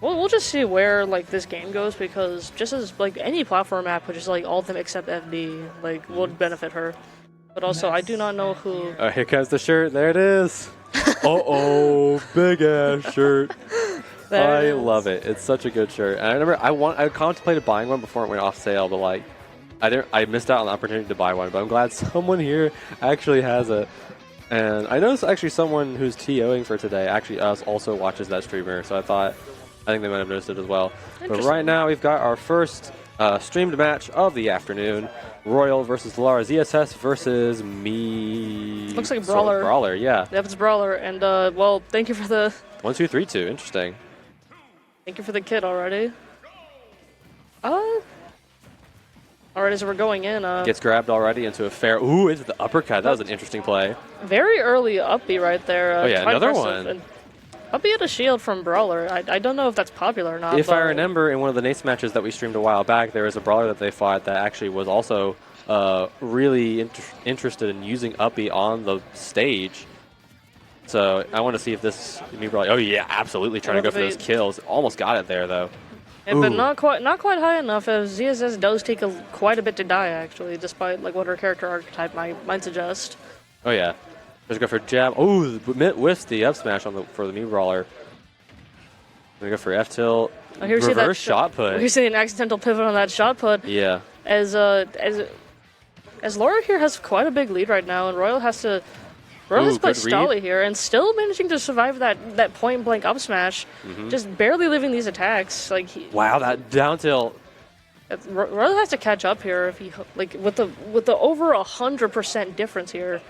We'll just see where like this game goes, because just as like any platform map, which is like all of them except FD, like would benefit her. But also, I do not know who. Oh, here comes the shirt. There it is. Uh-oh, big ass shirt. I love it. It's such a good shirt. And I remember I contemplated buying one before it went off sale, but like I missed out on the opportunity to buy one. But I'm glad someone here actually has it. And I know it's actually someone who's TOing for today actually also watches that streamer. So I think they might have noticed it as well. But right now we've got our first streamed match of the afternoon. Royal versus Lora, ZSS versus me. Looks like Brawler. Brawler, yeah. Yep, it's Brawler. And well, thank you for the 1, 2, 3, 2. Interesting. Thank you for the kit already. Alright, so we're going in. Gets grabbed already into a fair. Ooh, into the uppercut. That was an interesting play. Very early uppy right there. Oh yeah, another one. And uppy had a shield from Brawler. I don't know if that's popular or not. If I remember, in one of the Nace matches that we streamed a while back, there was a Brawler that they fought that actually was also really interested in using uppy on the stage. So I want to see if this new Brawler. Oh yeah, absolutely trying to go for those kills. Almost got it there though. Yeah, but not quite high enough, as ZSS does take quite a bit to die actually, despite like what her character archetype might suggest. Oh yeah, let's go for jab. Oh, whiffs the up smash for the new Brawler. Gonna go for F tilt. Oh, here reverse shot put. Here's an accidental pivot on that shot put. Yeah. As Lora here has quite a big lead right now, and Royal has to. Royal has played Stolly here and still managing to survive that point blank up smash, just barely living these attacks. Like wow, that down tilt. Royal has to catch up here if he like with the over 100% difference here.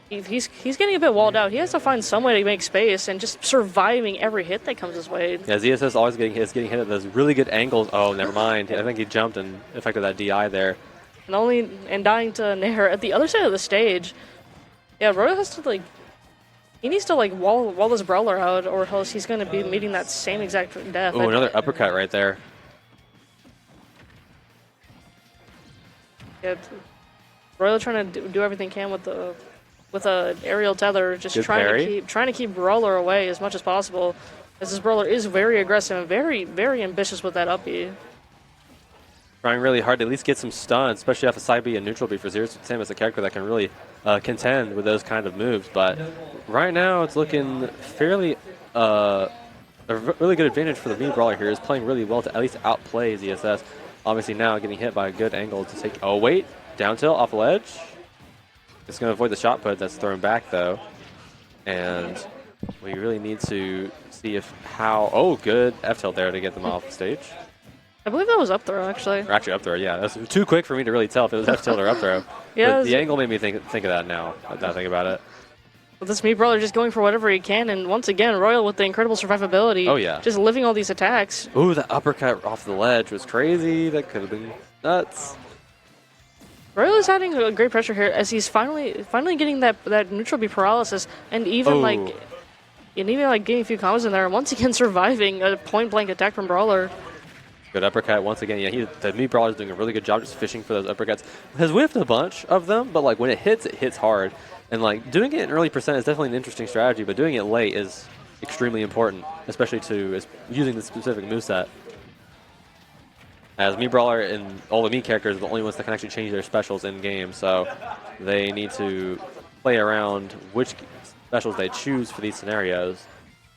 He's getting a bit walled out. He has to find some way to make space and just surviving every hit that comes his way. Yeah, ZSS always getting hit at those really good angles. Oh, never mind. I think he jumped and affected that DI there. And dying to Nair at the other side of the stage. Yeah, Royal has to like. He needs to like wall this Brawler out, or else he's going to be meeting that same exact death. Oh, another uppercut right there. Yeah, Royal trying to do everything he can with a aerial tether, just trying to keep Brawler away as much as possible. As this Brawler is very aggressive and very ambitious with that up B. Trying really hard to at least get some stun, especially off a side B and neutral B for Samus, a character that can really contend with those kind of moves. But right now, it's looking fairly a really good advantage for the Mii Brawler here. Is playing really well to at least outplay ZSS. Obviously now getting hit by a good angle to take. Oh wait, down tilt off the ledge. It's going to avoid the shot put that's thrown back though, and we really need to see oh good F tilt there to get them off the stage. I believe that was up throw, actually. Or actually up throw, yeah. That's too quick for me to really tell if it was F tilt or up throw. Yeah, but the angle made me think of that now that I think about it. But this Mii Brawler just going for whatever he can, and once again, Royal with the incredible survivability. Oh, yeah. Just living all these attacks. Ooh, the uppercut off the ledge was crazy. That could have been nuts. Royal is adding a great pressure here as he's finally getting that neutral B paralysis, and even getting a few combos in there, and once again surviving a point blank attack from Brawler. Good uppercut once again. Yeah, the Mii Brawler is doing a really good job just fishing for those uppercuts. Has whiffed a bunch of them, but like when it hits hard. And like doing it in early percent is definitely an interesting strategy, but doing it late is extremely important, especially to using the specific moveset. As Mii Brawler and all the Mii characters are the only ones that can actually change their specials in game, so they need to play around which specials they choose for these scenarios,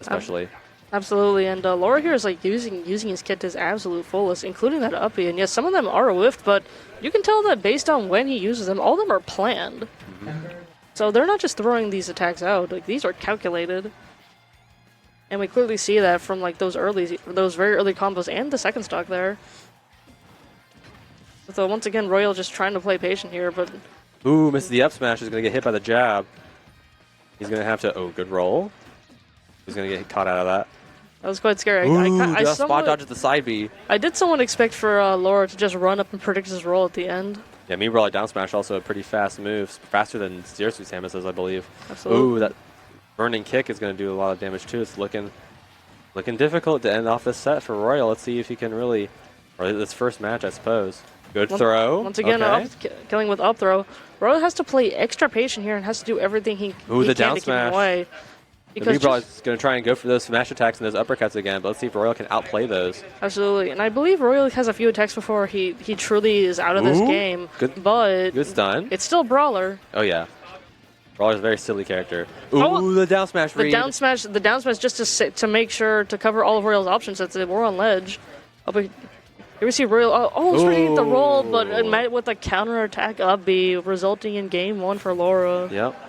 especially. Absolutely, and Lora here is like using his kit to his absolute fullest, including that uppy. And yes, some of them are whiffed, but you can tell that based on when he uses them, all of them are planned. So they're not just throwing these attacks out; like these are calculated. And we clearly see that from like those very early combos and the second stock there. So once again, Royal just trying to play patient here, but ooh, misses the up smash. Is going to get hit by the jab. He's going to have to. Oh, good roll. He's going to get caught out of that. That was quite scary. I spot dodge at the side B. I did somewhat expect for Lora to just run up and predict his roll at the end. Yeah, Mii Brawler down smash also a pretty fast move, faster than Zero Suit Samus is, I believe. Absolutely. Ooh, that burning kick is going to do a lot of damage too. It's looking difficult to end off this set for Royal. Let's see if he can really, or this first match, I suppose. Good throw. Once again, killing with up throw. Royal has to play extra patient here and has to do everything he can to keep him away. The Brawler is going to try and go for those smash attacks and those uppercuts again, but let's see if Royal can outplay those. Absolutely, and I believe Royal has a few attacks before he truly is out of this game. Good stun. It's still Brawler. Oh yeah, Brawler's a very silly character. Ooh, the down smash read. The down smash just to make sure to cover all of Royal's options. That's it. We're on ledge. Oh, but here we see Royal almost ready to get the roll, but it met with a counter attack up B, resulting in game 1 for Lora. Yep.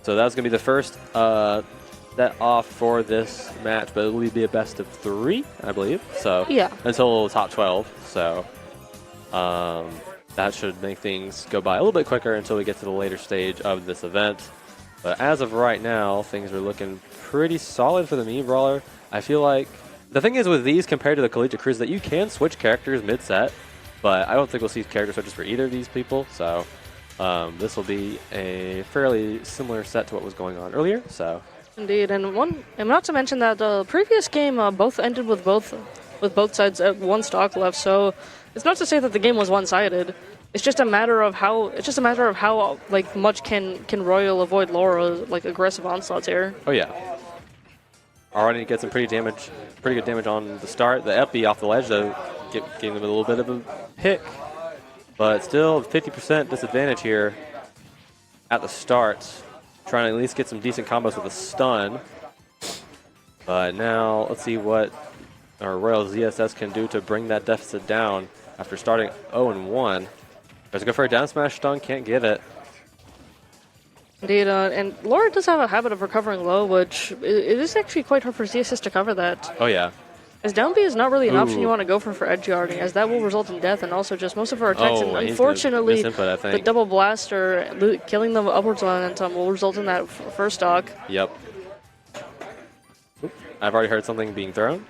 So that's going to be the first set off for this match, but it will be a best of 3, I believe. So yeah, until top 12. So that should make things go by a little bit quicker until we get to the later stage of this event. But as of right now, things are looking pretty solid for the Mii Brawler. I feel like the thing is with these compared to the Collegiate Crews that you can switch characters mid-set, but I don't think we'll see character switches for either of these people. So this will be a fairly similar set to what was going on earlier. So indeed, and not to mention that the previous game both ended with both sides at 1 stock left. So it's not to say that the game was one-sided. It's just a matter of how like much can Royal avoid Lora's like aggressive onslaughts here. Oh yeah. Already get some pretty good damage on the start. The up B off the ledge though, giving them a little bit of a pick. But still 50% disadvantage here at the start. Trying to at least get some decent combos with a stun. But now let's see what our Royal ZSS can do to bring that deficit down after starting 0-1. Let's go for a down smash stun, can't get it. Indeed, and Lora does have a habit of recovering low, which it is actually quite hard for ZSS to cover that. Oh yeah. As down B is not really an option you want to go for edge guarding, as that will result in death, and also just most of our attacks. And unfortunately, the double blaster killing them upwards momentum will result in that first stock. Yep. Oop, I've already heard something being thrown.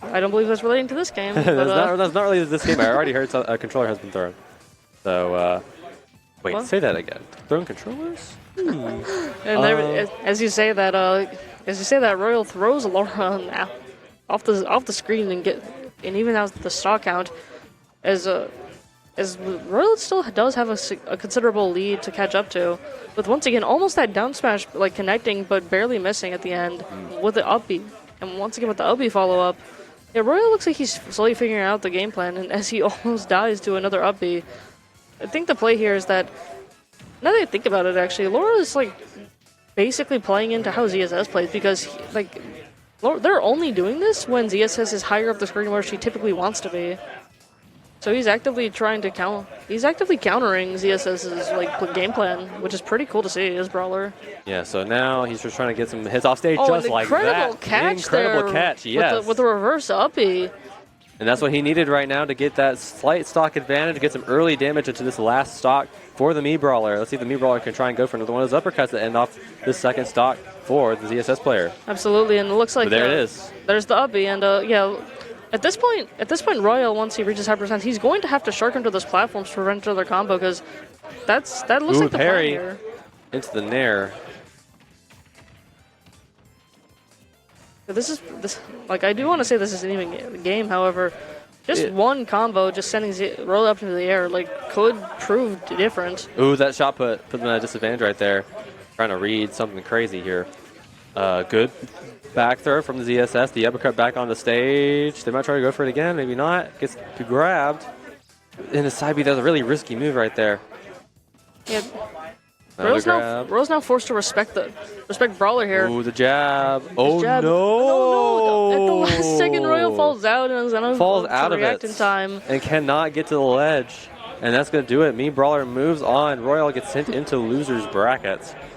I don't believe that's relating to this game. But, that's not related to this game. I already heard a controller has been thrown. So, wait, what? Say that again. Thrown controllers? And there, as you say that, Royal throws Lora off the screen and even out the stock count, as Royal still does have a considerable lead to catch up to, with once again almost that down smash like connecting but barely missing at the end with the up B, and once again with the up B follow up. Yeah, Royal looks like he's slowly figuring out the game plan, and as he almost dies to another up B, I think the play here is that, now that I think about it actually, Lora is like basically playing into how ZSS plays, because they're only doing this when ZSS is higher up the screen where she typically wants to be. So he's actively trying to he's actively countering ZSS's like game plan, which is pretty cool to see as Brawler. Yeah, so now he's just trying to get some hits off stage just like that. Incredible catch, yes. With the reverse uppy. And that's what he needed right now to get that slight stock advantage, get some early damage into this last stock for the Mii Brawler. Let's see if the Mii Brawler can try and go for another one of those uppercuts that end off this second stock for the ZSS player. Absolutely, and it looks like so there it is. There's the uppy, and yeah, at this point, Royal, once he reaches high percent, he's going to have to shark into those platforms to prevent another combo, because that looks like the plan here. Into the nair. I do want to say this is an even game. However, just one combo, just sending Royal up into the air, could prove different. Ooh, that shot put them at a disadvantage right there. Trying to read something crazy here. Good back throw from the ZSS. The uppercut back on the stage. They might try to go for it again. Maybe not. Gets grabbed. In the side B, that's a really risky move right there. Yeah. Royal's now forced to respect Brawler here. Ooh, the jab. Oh, jab. No. At the last second, Royal falls out and is out of it in time. And cannot get to the ledge. And that's going to do it. Mii Brawler moves on. Royal gets sent into losers brackets.